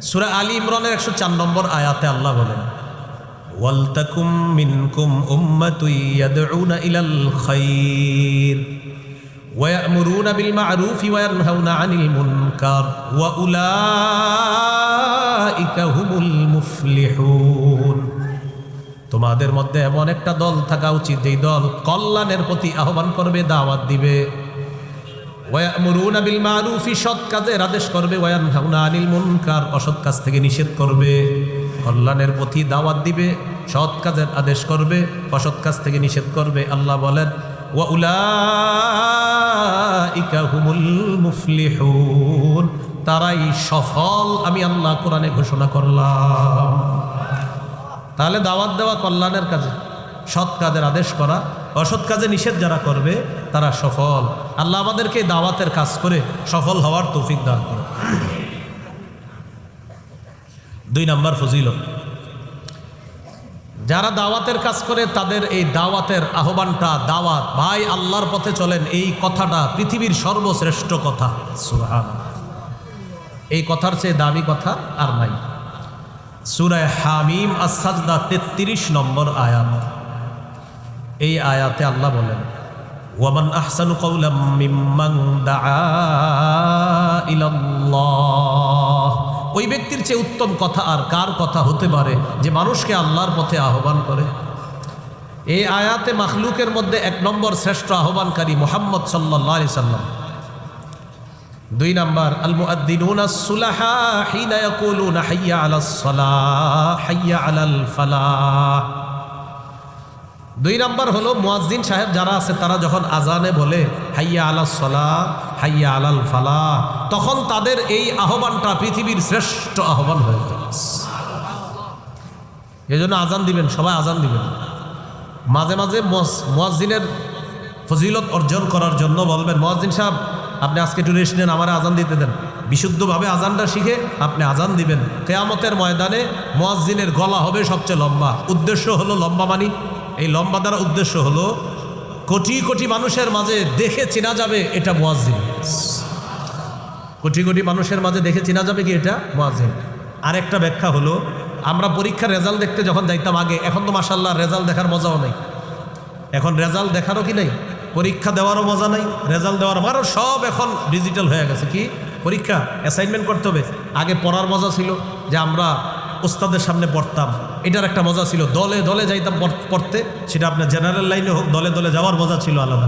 সূরা আলী ইমরানের 104 নম্বর আয়াতে আল্লাহ বলেন, ওয়ালতাকুম মিনকুম উম্মাতুন ইয়াদউনা ইলাল খায়র ওয়া ইয়া'মুরুনা বিল মা'রুফি ওয়া ইয়ানহাউনা আনিল মুনকার ওয়া উলাইকা হুমুল মুফলিহুন। তোমাদের মধ্যে এমন একটা দল থাকা উচিত যেই দল কল্যাণের প্রতি আহ্বান করবে, দাওয়াত দিবে। ওয়া ইয়া'মুরুনা বিল মা'রুফি, সৎ কাজের আদেশ করবে। ওয়া ইয়ানহাউনা আনিল মুনকার, অসৎ কাজ থেকে নিষেধ করবে। কল্যাণের প্রতি দাওয়াত দিবে, সৎ কাজের আদেশ করবে, অসৎ কাজ থেকে নিষেধ করবে। আল্লাহ বলেন, ওয়া উলাইকা হুমুল মুফলিহুন, তারাই সফল, আমি আল্লাহ কোরআনে ঘোষণা করলাম। তাহলে দাওয়াত দেওয়া কল্যাণের কাজে, সৎ কাজের আদেশ করা, অসৎ কাজে নিষেধ যারা করবে তারা সফল। আল্লাহ আমাদেরকে দাওয়াতের কাজ করে সফল হওয়ার তৌফিক দান করে। 2 নম্বর ফজিলত, যারা দাওয়াতের কাজ করে তাদের এই দাওয়াতের আহ্বানটা, দাওয়াত ভাই আল্লাহর পথে চলেন, এই কথাটা পৃথিবীর সর্বশ্রেষ্ঠ কথা। সুবহানাল্লাহ, এই কথার চেয়ে দামি কথা আর নাই। সূরা হামিম আস-সাজদা 33 নম্বর আয়াত। এই আয়াতে আল্লাহ বলেন, ওয়ামান আহসানু কাওলাম মিম্মান দাআ ইলাল্লাহ, ওই ব্যক্তির চেয়ে উত্তম কথা আর কার কথা হতে পারে যে মানুষকে আল্লাহর পথে আহ্বান করে। এই আয়াতে মাখলুকের মধ্যে 1 নম্বর শ্রেষ্ঠ আহ্বানকারী মুহাম্মদ সাল্লাল্লাহু আলাইহি সাল্লাম। 2 নম্বর, আল মুআদ্দিনুনা সুলাহা হিনা ইয়াকুলুনা হাইয়া আলাস সালাহ হাইয়া আলাল ফালাহ। 2 নম্বর হলো মুয়াজ্জিন সাহেব যারা আছে তারা যখন আজানে বলে হাইয়া আলাস সালাহ হাইয়া আলাল ফালাহ, তখন তাদের এই আহ্বানটা পৃথিবীর শ্রেষ্ঠ আহ্বান হয়ে যায়। এই জন্য আজান দিবেন, সবাই আজান দিবেন। মাঝে মাঝে মুয়াজ্জিনের ফজিলত অর্জন করার জন্য বলবেন, মুয়াজ্জিন সাহেব আপনি আজকে একটু রেস্ট নেন, আমার আজান দিতে দেন। বিশুদ্ধভাবে আজানটা শিখে আপনি আজান দিবেন। কিয়ামতের ময়দানে মুয়াজ্জিনের গলা হবে সবচেয়ে লম্বা। উদ্দেশ্য হলো লম্বা, মানি এই লম্বা দ্বারা উদ্দেশ্য হলো কোটি কোটি মানুষের মাঝে দেখে চেনা যাবে এটা মুয়াজ্জিন। কোটি কোটি মানুষের মাঝে দেখে চেনা যাবে কি এটা মুয়াজ্জিন। আরেকটা ব্যাখ্যা হলো, আমরা পরীক্ষার রেজাল্ট দেখতে যখন যাইতাম আগে, এখন তো মাশাআল্লাহ রেজাল্ট দেখার মজাও নেই। এখন রেজাল্ট দেখারও কি নেই, পরীক্ষা দেওয়ারও মজা নাই, রেজাল্ট দেওয়ার আরও সব এখন ডিজিটাল হয়ে গেছে। কি পরীক্ষা অ্যাসাইনমেন্ট করতে হবে। আগে পড়ার মজা ছিল যে আমরা ওস্তাদের সামনে পড়তাম, এটার একটা মজা ছিল। দলে দলে যাইতাম পড়তে, সেটা আপনার জেনারেল লাইনে হোক, দলে দলে যাওয়ার মজা ছিল আলাদা।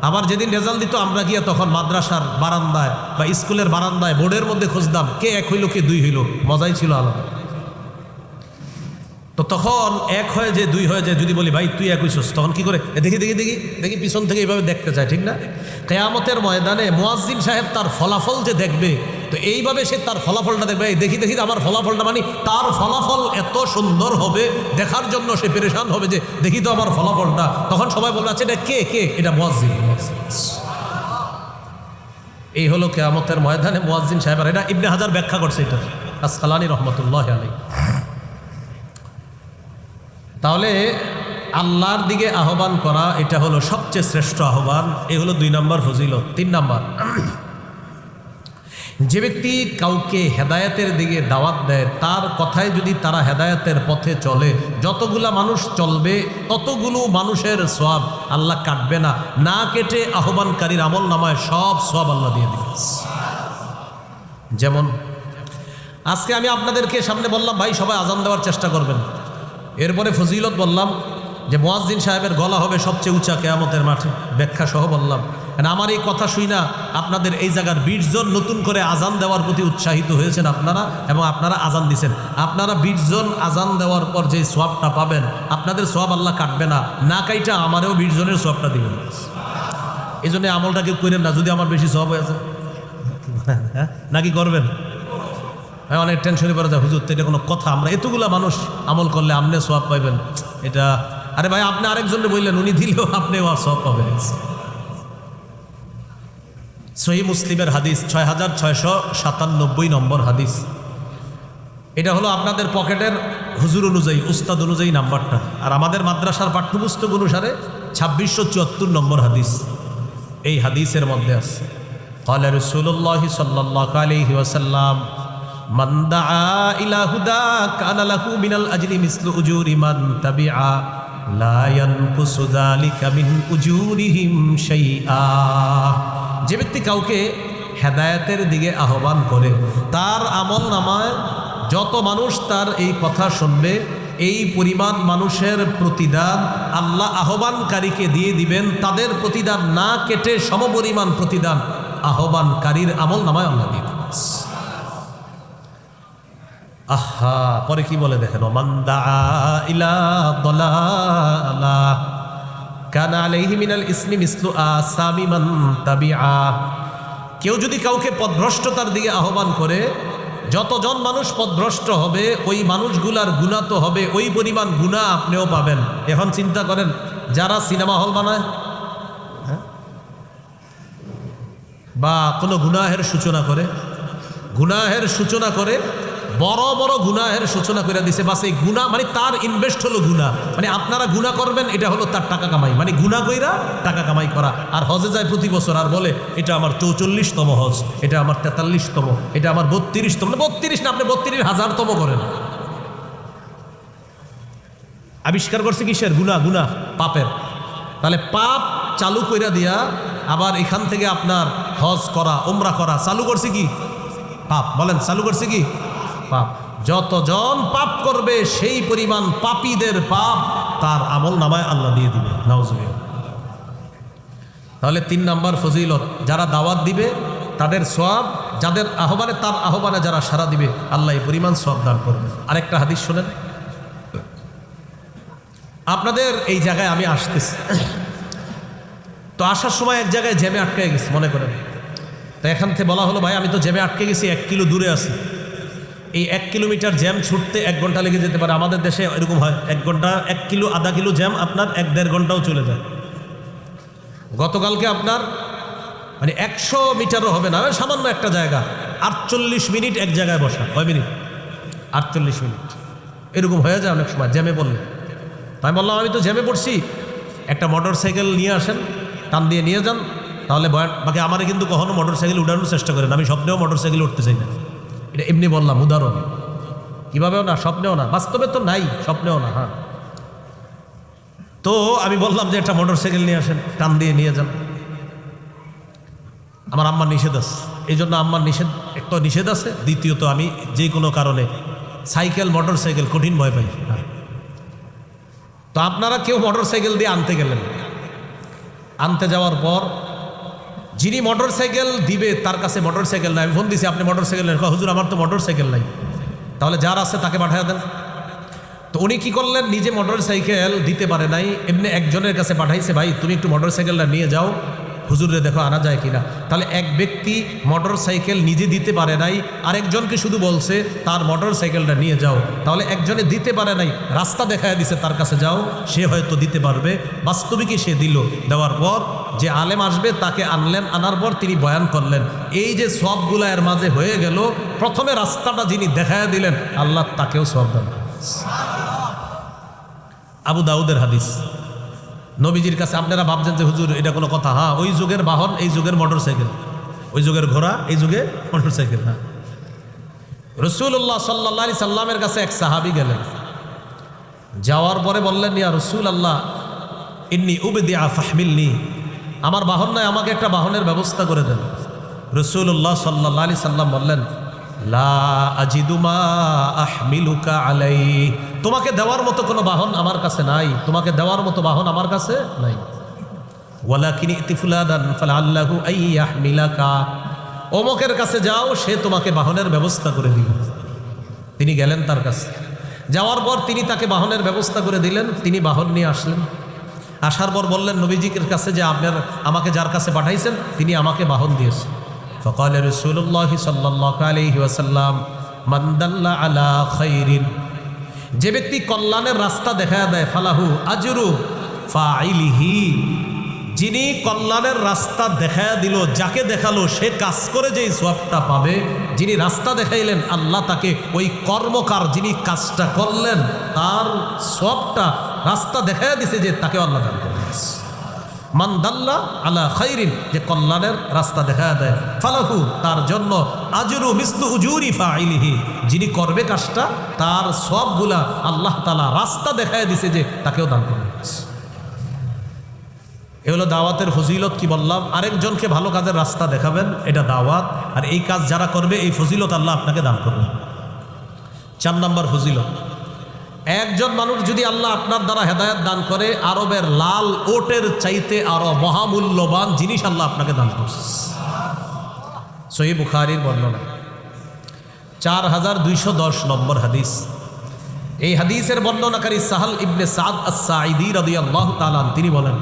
আবার যেদিন রেজাল্ট দিত আমরা গিয়ে তখন মাদ্রাসার বারান্দায় বা স্কুলের বারান্দায় বোর্ডের মধ্যে খুঁজতাম কে 1 হইল কে 2 হইল, মজাই ছিল আলাদা। তো তখন 1 হয়ে যে 2 হয়ে যায়, যদি বলি ভাই তুই 1 হইছস, তখন কি করে দেখি দেখি দেখি দেখি পিছন থেকে এইভাবে দেখতে চায়, ঠিক না? কিয়ামতের ময়দানে মুয়াজ্জিন সাহেব তার ফলাফল যে দেখবে, তো এইভাবে সে তার ফলাফলটা দেখবে, দেখি দেখি আমার ফলাফলটা, মানে তার ফলাফল এত সুন্দর হবে দেখার জন্য সে পেরেশান হবে যে দেখি তো আমার ফলাফলটা। তখন সবাই বলবে আচ্ছা এটা কে কে, এটা মুয়াজ্জিন। এই হলো কিয়ামতের ময়দানে মুয়াজ্জিন সাহেব। আর এটা ইবনে হাজার ব্যাখ্যা করছে এটা, আসকালানী রহমতুল্লাহি আলাইহি। তাহলে আল্লাহর দিকে আহ্বান করা এটা হলো সবচেয়ে শ্রেষ্ঠ আহ্বান। এই হলো 2 নম্বর ফজিলত। 3 নম্বর, যে ব্যক্তি কাউকে হেদায়েতের দিকে দাওয়াত দেয়, তার কথায় যদি তারা হেদায়েতের পথে চলে, যতগুলা মানুষ চলবে ততগুলো মানুষের সওয়াব আল্লাহ কাটবে না, না কেটে আহ্বানকারীর আমল নামায় সব সওয়াব আল্লাহ দিয়ে দিবে। যেমন আজকে আমি আপনাদেরকে সামনে বললাম ভাই সবাই আজান দেওয়ার চেষ্টা করবেন, এরপরে ফজিলত বললাম যে মুয়াজ্জিন সাহেবের গলা হবে সবচেয়ে উঁচা কিয়ামতের মাঠে, ব্যাখ্যা সহ বললাম। আমার এই কথা শুই না আপনাদের এই জায়গার 20 জন নতুন করে আজান দেওয়ার প্রতি উৎসাহিত হয়েছেন আপনারা, এবং আপনারা আজান দিছেন। আপনারা 20 জন আজান দেওয়ার পর যে সওয়াবটা পাবেন, আপনাদের সওয়াব আল্লাহ কাটবে না, না কাইটা আমারও 20 জনের সওয়াবটা দিবেন। এই জন্য আমলটা কেউ করেন না যদি আমার বেশি সওয়াব হয়েছে, নাকি করবেন? হ্যাঁ, অনেক টেনশনে পড়ে যায়, হুজুর তো এটা কোনো কথা, আমরা এতগুলা মানুষ আমল করলে আপনি সওয়াব পাইবেন এটা? আরে ভাই আপনি আরেকজনকে বললেন, উনি দিলেও আপনিও আর সওয়াব পাবেন। সহিহ মুসলিমের হাদিস 6697 নম্বর হাদিস। এটা হলো আপনাদের পকেটের হুজুর অনুযায়ী, উস্তাদ অনুযায়ী নাম্বারটা, আর আমাদের মাদ্রাসার পাঠ্যপুস্তক অনুসারে 2674 নম্বর হাদিস। এই হাদিসের মধ্যে আছে, ক্বালা রাসূলুল্লাহ সাল্লাল্লাহু আলাইহি ওয়াসাল্লাম, মান দাআ ইলা হুদা কানা লাহু মিনাল আজরি মিসলু উজুরি মান তাবিআ লা ইয়ানকুসু যালিকা মিন উজুরিহিম শাইআ। যে ব্যক্তি কাউকে হেদায়েতের দিকে আহ্বান করে, তার আমল নামায় যত মানুষ তার এই কথা শুনবে, এই পরিমাণ মানুষের প্রতিদান আল্লাহ আহ্বানকারীকে দিয়ে দিবেন। তাদের প্রতিদান না কেটে সমপরিমাণ প্রতিদান আহ্বানকারীর আমল নামায় আল্লাহ দিয়ে দিবেন। আহা, পরে কি বলে দেখেন, মান দাআ ইলা দালালা কানা আলাইহি মিনাল ইসমি মিসলু আসামি মান তাবিআ। কেউ যদি কাউকে পথভ্রষ্টতার দিকে আহ্বান করে, যতজন মানুষ পথভ্রষ্ট হবে ওই মানুষগুলার গুনাহ তো হবে, ওই পরিমাণ গুনাহ আপনিও পাবেন। এখন চিন্তা করেন, যারা সিনেমা হল বানায় বা কোনো গুনাহের সূচনা করে বড় বড় গুনাহের সূচনা করে দিছে, বাস এই গুনাহ মানে তার ইনভেস্ট হলো গুনাহ, মানে আপনারা গুনাহ করবেন, এটা হলো তার টাকা কামাই, মানে গুনাহ কইরা টাকা কামাই করা। আর হজে যায় প্রতি বছর আর বলে এটা আমার 44তম হজ, এটা আমার 43তম, এটা আমার 32তম, 32 না, আপনি 32,000তম করেন। আবিষ্কার করছে কিসের? গুনাহ পাপের। তাহলে পাপ চালু কইরা দিয়া আবার এখান থেকে আপনার হজ করা, উমরা করা চালু করছে কি? পাপ। বলেন, চালু করছে কি? পাপ। যতজন পাপ করবে সেই পরিমাণ পাপীদের পাপ তার আমল নামায় আল্লাহ দিয়ে দিবে। নাউজুবিল্লাহ। তাহলে 3 নাম্বার ফজিলত, যারা দাওয়াত দিবে তাদের সওয়াব, যাদের আহ্বানে তার আহ্বানে যারা সাড়া দিবে আল্লাহ এই পরিমাণ সওয়াব দান করবে। আরেকটা হাদিস শোনেন, আপনাদের এই জায়গায় আমি আসতেছি, তো আসার সময় এক জায়গায় জ্যামে আটকে গেছি মনে করেন, তো এখান থেকে বলা হলো ভাই আমি তো জ্যামে আটকে গেছি, 1 কিলো দূরে আছি, এই 1 কিলোমিটার জ্যাম ছুটতে 1 ঘন্টা লেগে যেতে পারে। আমাদের দেশে এরকম হয়, 1 ঘন্টা 1 কিলো আধা কিলো জ্যাম আপনার 1-1.5 ঘন্টাও চলে যায়। গতকালকে আপনার মানে 100 মিটারও হবে না, সামান্য একটা জায়গা 48 মিনিট এক জায়গায় বসা। কয় মিনিট? 48 মিনিট এরকম হয়ে যায় অনেক সময় জ্যামে পড়লে। তাই বললাম আমি তো জ্যামে পড়ছি, একটা মোটর সাইকেল নিয়ে আসেন, টান দিয়ে নিয়ে যান, তাহলে বাকি আমারে কিন্তু কখনো মোটর সাইকেল উঠানোর চেষ্টা করেন, আমি স্বপ্নেও মোটর সাইকেল উঠতে চাই না। এটা এমনি বললাম উদাহরণ, কীভাবেও না, স্বপ্নেও না, বাস্তবে তো নাই, স্বপ্নেও না। হ্যাঁ, তো আমি বললাম যে একটা মোটর সাইকেল নিয়ে আসেন, টান দিয়ে নিয়ে যান। আমার আম্মার নিষেধ আছে, এই জন্য আম্মার একটা নিষেধ আছে, দ্বিতীয়ত আমি যে কোনো কারণে সাইকেল মোটর সাইকেল কঠিন ভয় পাই। হ্যাঁ, তো আপনারা কেউ মোটর সাইকেল দিয়ে আনতে গেলেন, আনতে যাওয়ার পর যিনি মোটর সাইকেল দিবে তার কাছে মোটর সাইকেল নাই। আমি ফোন দিছি, আপনি মোটর সাইকেল নেন। হুজুর আমার তো মোটর সাইকেল নাই। তাহলে যার আছে তাকে পাঠিয়ে দেন। তো উনি কি করলেন, নিজে মোটর সাইকেল দিতে পারে নাই, এমনি একজনের কাছে পাঠাইছে, ভাই তুমি একটু মোটর সাইকেলটা নিয়ে যাও, হুজুরে দেখো আনা যায় কিনা। তাহলে এক ব্যক্তি মোটর সাইকেল নিজে দিতে পারে নাই, আরেকজনকে শুধু বলছে তার মোটর সাইকেলটা নিয়ে যাও। তাহলে একজনে দিতে পারে নাই, রাস্তা দেখায় দিছে তার কাছে যাও, সে হয়তো দিতে পারবে। বাস্তবিকই সে দিল। দেওয়ার পর যে আলেম আসবে তাকে আনলেন, আনার পর তিনি বয়ান করলেন। এই যে সবগুলা এর মাঝে হয়ে গেল, প্রথমে রাস্তাটা যিনি দেখায় দিলেন আল্লাহ তাকেও সব দেন। আবু দাউদের হাদিস। নবীজির কাছে আপনারা ভাবছেন যে হুজুর এটা কোনো কথা? হ্যাঁ, ওই যুগের বাহন এই যুগের মোটর সাইকেল, ওই যুগের ঘোড়া এই যুগে মোটর সাইকেল। হ্যাঁ, রাসূলুল্লাহ সাল্লাল্লাহু আলাইহি সাল্লামের কাছে এক সাহাবী গেলেন, যাওয়ার পরে বললেন ইয়া রাসূলুল্লাহ ইন্নী উবদিআ ফাহমিলনি, আমার বাহন নাই, আমাকে একটা বাহনের ব্যবস্থা করে দেন। রাসূলুল্লাহ সাল্লাল্লাহু আলাইহি সাল্লাম বললেন লা আজিদু মা আহমিলুকা আলাইহি, তোমাকে দেওয়ার মতো কোনো বাহন আমার কাছে নাই, তোমাকে দেওয়ার মতো বাহন আমার কাছে নাই। ওয়ালাকিন ইতি ফুলাদান ফালাল্লাহু আইয়াহমিলাকা, অমুকের কাছে যাও, সে তোমাকে বাহনের ব্যবস্থা করে দিল। তিনি গেলেন তার কাছে, যাওয়ার পর তিনি তাকে বাহনের ব্যবস্থা করে দিলেন। তিনি বাহন নিয়ে আসলেন, আসার পর বললেন নবীজির কাছে যে আমাকে যার কাছে পাঠাইছেন তিনি আমাকে বাহন দিয়েছেন। فقال رسول الله صلى الله عليه وسلم من دل على خير, যে ব্যক্তি কল্যাণের রাস্তা দেখায় দেয়, ফালাহু আজরু ফাইলিহি, যিনি কল্যাণের রাস্তা দেখায় দিল, যাকে দেখালো সে কাজ করে যেই সওয়াবটা পাবে, যিনি রাস্তা দেখাইলেন আল্লাহ তাকে ওই কর্মকার যিনি কাজটা করলেন তার সওয়াবটা রাস্তা দেখায় দিছে যে তাকে আল্লাহ দান করবেন। মান দাল্লা আলা খাইরিন, যে কল্যাণের রাস্তা দেখা দেয়, ফালাহু, তার জন্য আজরু মিসলু উজুরি ফাইলিহি, যিনি করবে কাজটা তার সবগুলা আল্লাহ তাআলা রাস্তা দেখায় দিছে যে তাকেও দান করবে। এ হলো দাওয়াতের ফজিলত। কি বললাম? আরেকজনকে ভালো কাজের রাস্তা দেখাবেন, এটা দাওয়াত। আর এই কাজ যারা করবে এই ফজিলত আল্লাহ আপনাকে দান করবেন। 4 নম্বর ফজিলত, একজন মানুষ যদি আল্লাহ আপনার দ্বারা হেদায়েত দান করে, আরবের লাল ওটের চাইতে আরো মহামূল্যবান জিনিস আল্লাহ আপনাকে দান করছে। সহিহ বুখারীর বর্ণনা 4210 নম্বর হাদিস। এই হাদিসের বর্ণনাকারী সাহাল ইবনে সাদ আস-সাঈদী রাদিয়াল্লাহু তাআলা তিনি বলেন,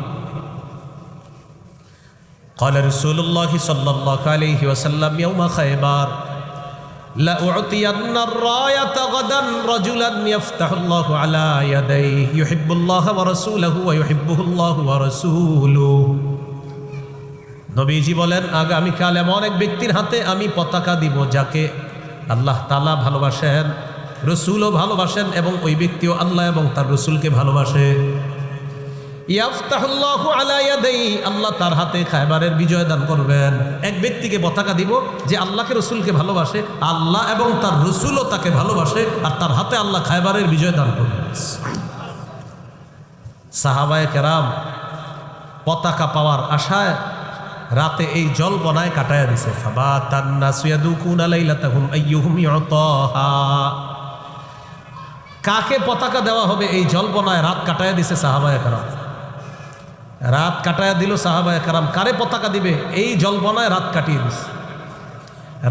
قال رسول الله صلى الله عليه وسلم يوم خيبر لأعطين الراية غدا رجلا يفتح الله على يديه يحب الله ورسوله ويحبه الله ورسوله। নবীজি বলেন, আগামীকাল এমন এক ব্যক্তির হাতে আমি পতাকা দিব যাকে আল্লাহ তাআলা ভালোবাসেন, রসুলও ভালোবাসেন, এবং ওই ব্যক্তিও আল্লাহ এবং তার রসুলকে ভালোবাসে। ইয়াফতাহুল্লাহু আলা ইয়াদাইহি, আল্লাহ তার হাতে খায়বারের বিজয় দান করবেন। এক ব্যক্তিকে পতাকা দিব যে আল্লাহকে রসুলকে ভালোবাসে, আল্লাহ এবং তার রসুলও তাকে ভালোবাসে, আর তার হাতে আল্লাহ খায়বারের বিজয় দান করবেন। সাহাবায়ে কেরাম পতাকা পাওয়ার আশায় রাতে এই জল্পনায় কাটায়া দিছে। ফাবাতান নাসু ইয়াদুকুনা লাইলাতাহুম আইয়ুহুম ইউতাহা, কাকে পতাকা দেওয়া হবে এই জল্পনায় রাত কাটায়া দিছে সাহাবায়ে কেরাম। রাত কাটায়া দিল সাহাবায়ে কেরাম, কারে পতাকা দিবে এই জল্পনায় রাত কাটিয়ে দিছে।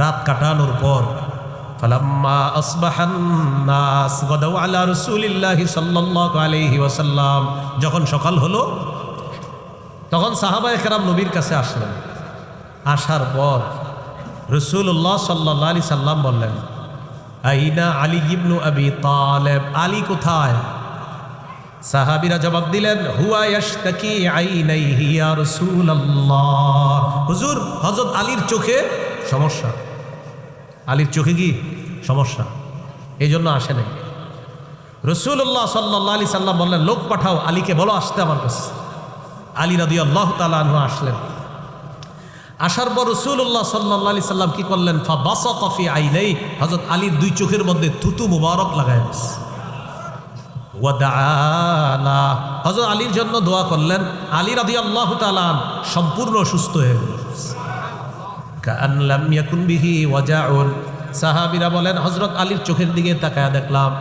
রাত কাটানোর পর ফালাম্মা আসবাহান নাস গাদাউ আলা রাসূলিল্লাহি সাল্লাল্লাহু আলাইহি ওয়াসাল্লাম, যখন সকাল হলো তখন সাহাবায়ে কেরাম নবীর কাছে আসলেন। আসার পর রাসূলুল্লাহ সাল্লাল্লাহু আলাইহি সাল্লাম বললেন, আইনা আলী ইবনু আবি তালেব, আলী কোথায়? সাহাবীরা জবাব দিলেন, হুয়া ইয়াশতাকি আইনাইহি ইয়া রাসূলুল্লাহ, হুজুর হযরত আলীর চোখে সমস্যা। আলীর চোখে কি সমস্যা, এই জন্য আসে নাই। রাসূলুল্লাহ সাল্লাল্লাহু আলাইহি সাল্লাম বললেন, লোক পাঠাও, আলীকে বলো আসতে আমার কাছে। আলী রাদিয়াল্লাহু তাআলা আনহু আসলেন। আসার পর রাসূলুল্লাহ সাল্লাল্লাহু আলাইহি সাল্লাম কি করলেন? ফাবাসাকা ফি আইনাই, হযরত আলীর দুই চোখের মধ্যে থুতু মুবারক লাগায় দিয়েছে। ওয়া দাআলা, হযরত আলীর জন্য দোয়া করলেন। আলী রাদিয়াল্লাহু তাআলা সম্পূর্ণ সুস্থ হয়ে গেলেন। কাআন লাম ইয়াকুন বিহি ওয়াজাউন, সাহাবীরা বলেন হযরত আলীর চোখের দিকে তাকায়া দেখলাম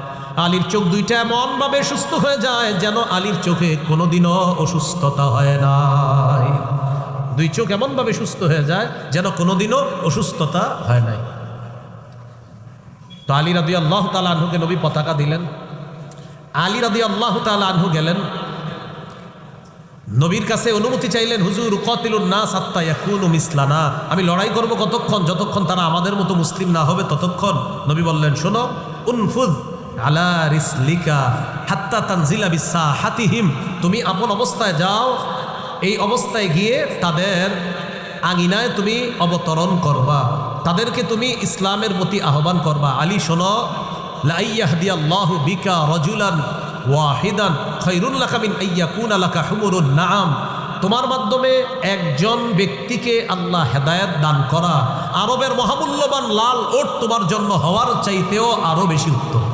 আলীর চোখ দুইটা এমন ভাবে সুস্থ হয়ে যায় যেন আলীর চোখে কোনোদিনও অসুস্থতা হয় নাই। দুই চোখ এমনভাবে সুস্থ হয়ে যায় যেন কোনোদিনও অসুস্থতা হয় নাই। তো আলী রাদিয়াল্লাহু তাআলা আনহুকে নবী পতাকা দিলেন। আলী রাদিয়াল্লাহু তাআলা আনহু গেলেন নবীর কাছে, অনুমতি চাইলেন, হুজুর কাতিলুন নাস হাত্তা ইয়াকুনু মিসলানা, আমি লড়াই করব কতক্ষণ? যতক্ষণ তারা আমাদের মতো মুসলিম না হবে ততক্ষণ। নবী বললেন, শোনো, উনফুজ আলা রিসলিকা হাত্তা তানজিলা বিসাহাতিহিম, তুমি আপন অবস্থায় যাও, এই অবস্থায় গিয়ে তাদের আঙিনায় তুমি অবতরণ করবা, তাদেরকে তুমি ইসলামের প্রতি আহ্বান করবা। আলী শোনো, লা ইয়াহদিয়াল্লাহু বিকা রাজুলান ওয়াহিদান খায়রুল লাকা মিন আইয়াকুনা লাকা হুমুরুন নাআম, তোমার মাধ্যমে একজন ব্যক্তিকে আল্লাহ হেদায়েত দান করা আরবের মহামূল্যবান লাল ওট তোমার জন্য হওয়ার চাইতেও আরো বেশি উত্তম।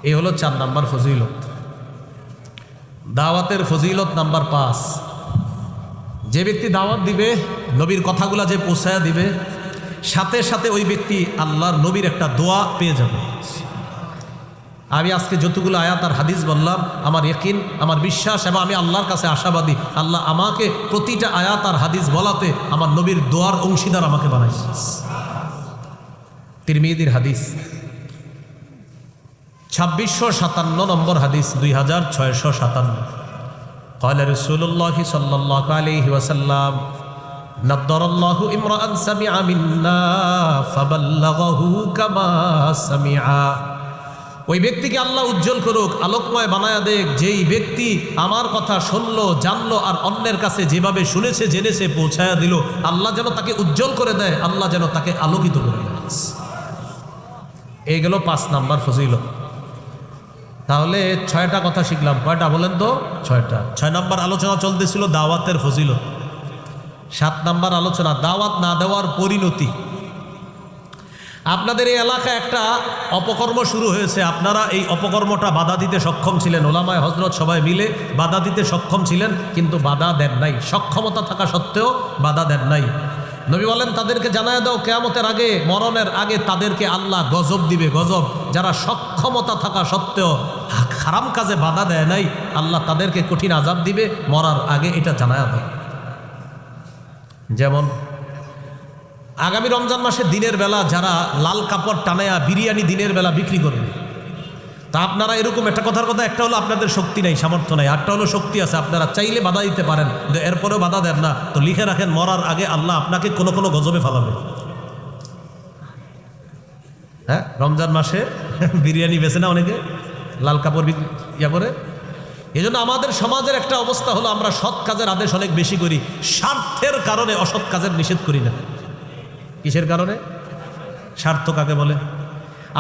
এই হলো 4 নাম্বার ফজিলত। দাওয়াতের ফজিলত নাম্বার 5, যে ব্যক্তি দাওয়াত দিবে, নবীর কথাগুলা যে পৌঁছায়া দিবে, সাথে সাথে ওই ব্যক্তি আল্লাহর নবীর একটা দোয়া পেয়ে যাবে। আমি আজকে যতগুলো আয়াত আর হাদিস বললাম, আমার ইয়াকিন, আমার বিশ্বাস এবং আমি আল্লাহর কাছে আশাবাদী, আল্লাহ আমাকে প্রতিটা আয়াত আর হাদিস বলাতে আমার নবীর দোয়ার অংশীদার আমাকে বানাইছে। তিরমিজির হাদিস 2657 নম্বর হাদিস, 2657। قال رسول الله صلى الله عليه وسلم نضر الله امرأ سمع منا فبلغه كما سمع, ওই ব্যক্তিকে আল্লাহ উজ্জ্বল করুক, আলোকময় বানায়া দেখ, যেই ব্যক্তি আমার কথা শুনলো, জানলো আর অন্যের কাছে যেভাবে শুনেছে জেনেছে পৌঁছায়া দিল, আল্লাহ যেন তাকে উজ্জ্বল করে দেয়, আল্লাহ যেন তাকে আলোকিত করে দেয়। এই গেল 5 নাম্বার ফজিলত। তাহলে 6টা কথা শিখলাম। কয়টা বলেন তো? 6টা। 6 নম্বর আলোচনা চলতেছিল দাওয়াতের ফজিলত। 7 নম্বর আলোচনা দাওয়াত না দেওয়ার পরিণতি। আপনাদের এই এলাকায় একটা অপকর্ম শুরু হয়েছে, আপনারা এই অপকর্মটা বাধা দিতে সক্ষম ছিলেন, ওলামায়ে হজরত সবাই মিলে বাধা দিতে সক্ষম ছিলেন, কিন্তু বাধা দেন নাই। সক্ষমতা থাকা সত্ত্বেও বাধা দেন নাই। নবী বলেন তাদেরকে জানায় দাও কিয়ামতের আগে, মরণের আগে তাদেরকে আল্লাহ গজব দিবে, গজব। যারা সক্ষমতা থাকা সত্ত্বেও হারাম কাজে বাধা দেয় নাই, আল্লাহ তাদেরকে কঠিন আযাব দিবে মরার আগে, এটা জানায় দাও। যেমন আগামী রমজান মাসে দিনের বেলা যারা লাল কাপড় টানায়া বিরিয়ানি দিনের বেলা বিক্রি করবে, তা আপনারা এরকম একটা কথার কথা, একটা হলো আপনাদের শক্তি নাই, সামর্থ্য নাই, আরটা হলো শক্তি আছে, আপনারা চাইলে বাধা দিতে পারেন, কিন্তু এরপরেও বাধা দেন না, তো লিখে রাখেন মরার আগে আল্লাহ আপনাকে কোনো কোনো গজবে ফেলাবে। হ্যাঁ, রমজান মাসে বিরিয়ানি বেছে না অনেকে, লাল কাপড় ইয়া করে। এই জন্য আমাদের সমাজের একটা অবস্থা হলো আমরা সৎ কাজের আদেশ অনেক বেশি করি, স্বার্থের কারণে অসৎ কাজের নিষেধ করি না। কিসের কারণে? স্বার্থ কাকে বলে?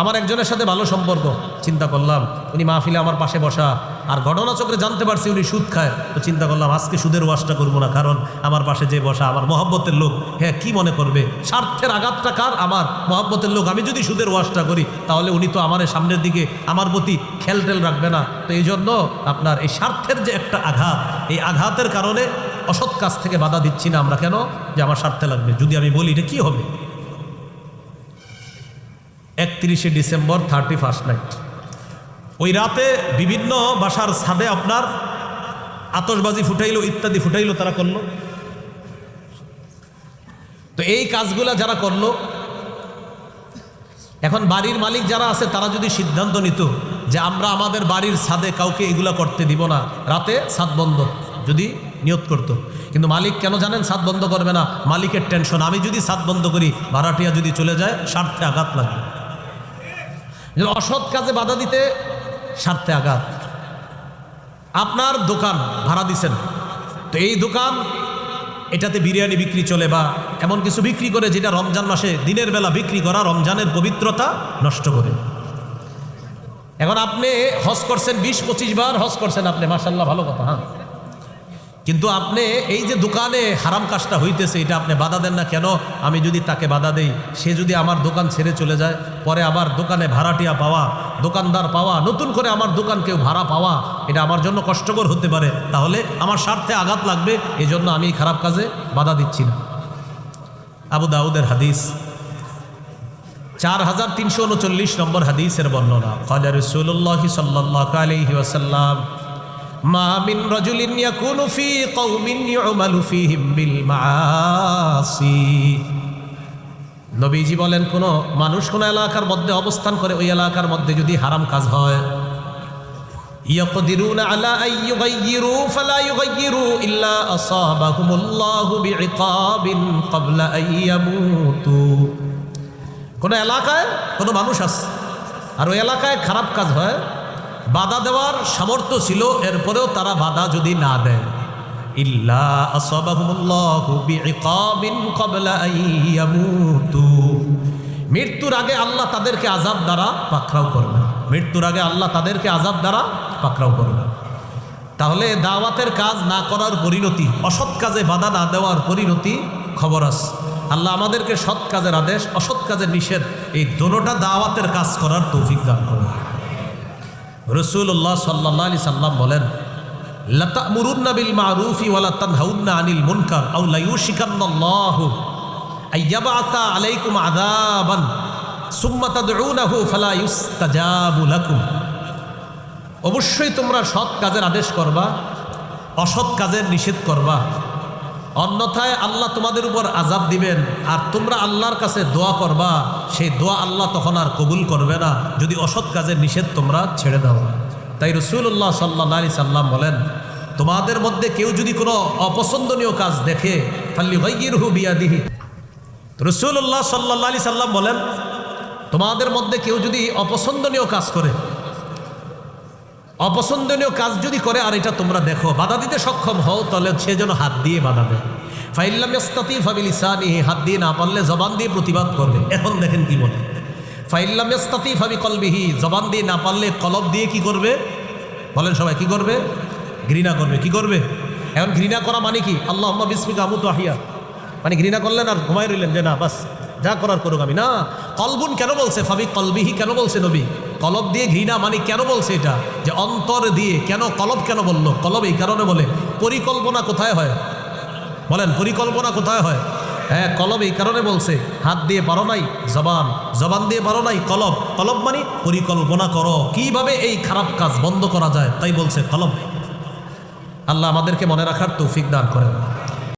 আমার একজনের সাথে ভালো সম্পর্ক, চিন্তা করলাম উনি মাহফিলে আমার পাশে বসা, আর ঘটনাচক্রে জানতে পারছি উনি সুদ খায়, তো চিন্তা করলাম আজকে সুদের ওয়াজটা করবো না, কারণ আমার পাশে যে বসা আমার মহব্বতের লোক, হ্যাঁ কি মনে করবে? স্বার্থের আঘাতটা কার? আমার মহব্বতের লোক। আমি যদি সুদের ওয়াজটা করি তাহলে উনি তো আমার সামনের দিকে আমার প্রতি খেলটেল রাখবে না। তো এই জন্য আপনার এই স্বার্থের যে একটা আঘাত, এই আঘাতের কারণে অসৎ কাজ থেকে বাধা দিচ্ছি না আমরা। কেন? যে আমার স্বার্থে লাগবে। যদি আমি বলি এটা কি হবে? 31শে ডিসেম্বর 31st নাইট, ওই রাতে বিভিন্ন বাসার ছাদে আপনার আতশবাজি ফুটাইলো, ইত্যাদি ফুটাইলো, তারা করলো। তো এই কাজগুলা যারা করলো, এখন বাড়ির মালিক যারা আছে তারা যদি সিদ্ধান্ত নিত যে আমরা আমাদের বাড়ির ছাদে কাউকে এগুলা করতে দিব না, রাতে ছাদ বন্ধ, যদি নিয়ত করত। কিন্তু মালিক কেন জানেন ছাদ বন্ধ করবে না? মালিকের টেনশন, আমি যদি ছাদ বন্ধ করি ভাড়াটিয়া যদি চলে যায়, স্বার্থে আঘাত লাগবে। অসৎ কাজে বাধা দিতে স্বার্থে আঘাত। আপনার দোকান ভাড়া দিছেন, তো এই দোকান এটাতে বিরিয়ানি বিক্রি চলে বা এমন কিছু বিক্রি করে যেটা রমজান মাসে দিনের বেলা বিক্রি করা রমজানের পবিত্রতা নষ্ট করে। এখন আপনি হজ করছেন, 20-25 বার হজ করছেন আপনি, মাশাআল্লাহ, ভালো কথা। হ্যাঁ, কিন্তু আপনি এই যে দোকানে হারাম কাজটা হইতেছে এটা আপনি বাধা দেন না কেন? আমি যদি তাকে বাধা দেই, সে যদি আমার দোকান ছেড়ে চলে যায়, পরে আবার দোকানে ভাড়াটিয়া পাওয়া, দোকানদার পাওয়া, নতুন করে আমার দোকান কেউ ভাড়া পাওয়া, এটা আমার জন্য কষ্টকর হতে পারে, তাহলে আমার স্বার্থে আঘাত লাগবে, এই জন্য আমি এই খারাপ কাজে বাধা দিচ্ছি না। আবু দাউদের হাদিস, 4339 নম্বর হাদিসের বর্ণনা। ক্বালা রাসূলুল্লাহ সাল্লাল্লাহু আলাইহি ওয়াসাল্লাম, মা মিন রাজুলিন ইয়াকুনু ফি কওমিন ইউমালু ফীহিম বিল মাআসি। নবীজি বলেন, কোন মানুষ কোন এলাকার মধ্যে অবস্থান করে, ওই এলাকার মধ্যে যদি হারাম কাজ হয়, ইয়াকদিরুনা আলা আন ইউগাইয়িরু ফালা ইউগাইয়িরু ইল্লা আসাবাহুমুল্লাহু বিইকাবিন ক্বাবলা আন ইয়ামুতু। কোন এলাকায় কোন মানুষ আছে আর ওই এলাকায় খারাপ কাজ হয়, বাধা দেওয়ার সামর্থ্য ছিল, এরপরেও তারা বাধা যদি না দেয়, ইল্লা আসাবাহুমুল্লাহু বিইকাবিন ক্বাবলা আন ইয়ামুতু, মৃত্যুর আগে আল্লাহ তাদেরকে আযাব দ্বারা পাকড়াও করবে। মৃত্যুর আগে আল্লাহ তাদেরকে আযাব দ্বারা পাকড়াও করবে। তাহলে দাওয়াতের কাজ না করার পরিণতি, অসৎ কাজে বাধা না দেওয়ার পরিণতি খবর আছে। আল্লাহ আমাদেরকে সৎ কাজের আদেশ, অসৎ কাজের নিষেধ, এই দোনোটা দাওয়াতের কাজ করার তৌফিক দান করুন। রাসূলুল্লাহ সাল্লাল্লাহু আলাইহি সাল্লাম বলেন, লা তা'মুরুন্না বিল মা'রুফি ওয়া লা তানহাউন্না আনিল মুনকার আও লা ইউশিকান্নাল্লাহু আইয়াবআসা আলাইকুম আযাবান সুম্মা তাদউনাহু ফালা ইউস্তাজাবু লাকুম। অবশ্যই তোমরা সৎ কাজের আদেশ করবা, অসৎ কাজের নিষেধ করবা, অন্যথায় আল্লাহ তোমাদের উপর আযাব দিবেন। আর তোমরা আল্লাহর কাছে দোয়া করবা, সেই দোয়া আল্লাহ তখন আর কবুল করবে না যদি অসৎ কাজের নিষেধ তোমরা ছেড়ে দাও। তাই রাসূলুল্লাহ সাল্লাল্লাহু আলাইহি সাল্লাম বলেন, তোমাদের মধ্যে কেউ যদি কোনো অপছন্দনীয় কাজ দেখে, ফাল্যুগাইয়িরহু বিয়াদিহি। রাসূলুল্লাহ সাল্লাল্লাহু আলাইহি সাল্লাম বলেন, তোমাদের মধ্যে কেউ যদি অপছন্দনীয় কাজ করে, অপছন্দনীয় কাজ যদি করে আর এটা তোমরা দেখো, বাধা দিতে সক্ষম হও, তাহলে সে যেন হাত দিয়ে বাধা দেয়। ফাইল্লাম ইস্তাতি ফাবিলিসানিহি, হাত দিয়ে না পারলে জবান দিয়ে প্রতিবাদ করবে। এখন দেখেন কি বলে, ফাইল্লাম ইয়াস্তাতি ফাবি কলবিহি, জবান দিয়ে না পারলে কলব দিয়ে কি করবে বলেন সবাই, কি করবে? ঘৃণা করবে। কি করবে? এখন ঘৃণা করা মানে কি? আল্লাহুম্মা বিসমিকা আমুতু আহিয়া, মানে ঘৃণা করলেন আর ঘুমাই রইলেন যে না বাস যা করার করুক আমি, না। কলবুন কেন বলছে? ফাবি কলবিহি কেন বলছে নবী? কলব দিয়ে ঘৃণা মানে কেন বলছে এটা? যে অন্তর দিয়ে। কেন কলব কেন বললো? কলব এই কারণে বলে, পরিকল্পনা কোথায় হয় বলেন, পরিকল্পনা কোথায় হয়? হ্যাঁ, কলব এই কারণে বলছে, হাত দিয়ে পারো নাই জবান, জবান দিয়ে পারো নাই কলব। কলব মানে পরিকল্পনা করো কিভাবে এই খারাপ কাজ বন্ধ করা যায়, তাই বলছে কলব। আল্লাহ আমাদেরকে মনে রাখার তৌফিক দান করেন।